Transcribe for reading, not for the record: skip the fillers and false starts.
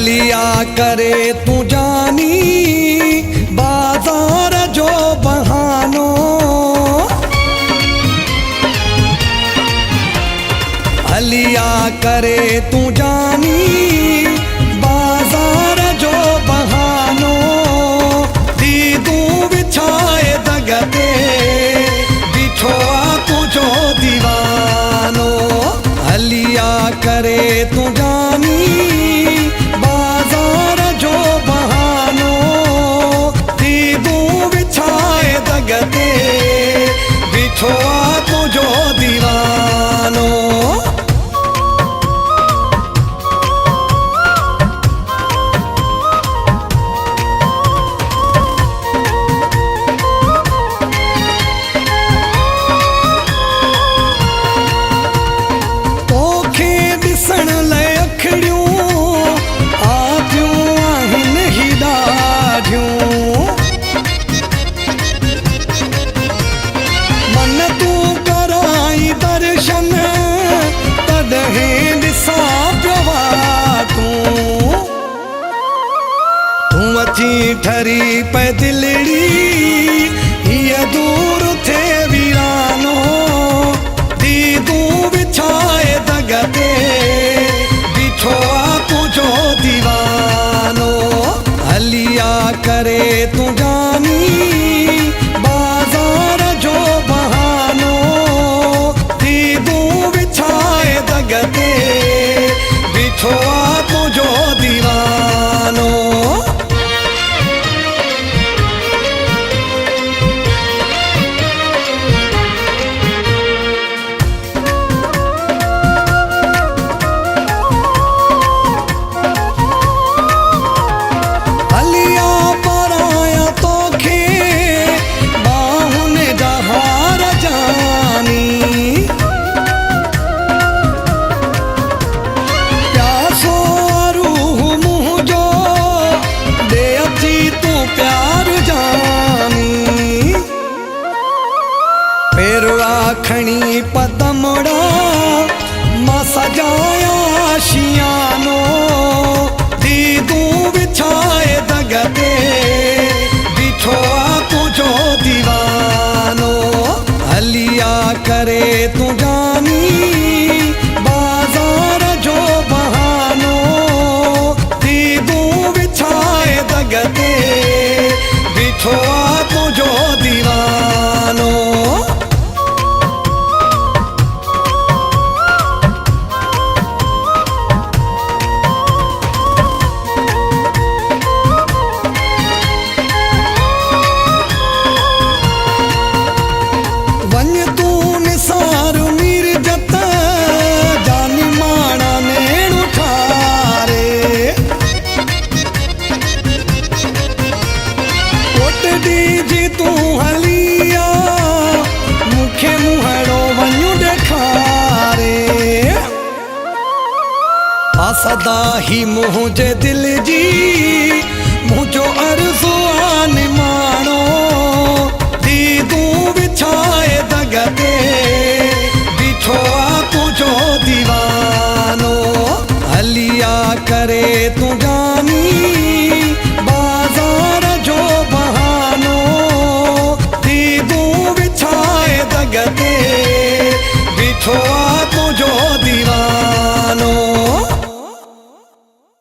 हलिया करे तू जानी बाजार जो बहानो। हलिया करे तू जानी बाजार जो बहानो। दीदू बिछाए दगते बिछोआ तुझो दीवानो। हलिया करे तू जानी बाजार जो बहानो। दीदू बिछाए दगते बिछोआ तुझो दीवानो। मन तू कराई दर्शन तॾहिं ॾिसां पियो तूं अची ठरी पे दिलड़ी हीअ दूर थे वीरानो। दीदू बिछाए दगते बिछोआ तुझो दीवानो। हलिया करे तू जानी बाजार जो बहानो। दीदू बिछाए दगते बिछोआ तुझो दीवानो। खणी पदमड़ा मां सजाया शियानो। दीदू बिछाए दगते बिछोआ तुझो दीवानो। हलिया करे तू जानी बाजार जो बहानो। दीदू बिछाए दगते बिछोआ तुझो दीवानो। तू हलिया मुखे मुहड़ो वञू ॾेखारे। सदा ही मुंहिंजे दिल जी मुंहिंजो अर्ज़ु आने माणो। दीदू बिछाए दगते बिछोआ तुझो दीवानो। हलिया करे तू जानी बाजार जो बहानो। दीदू बिछाए दगते बिछोआ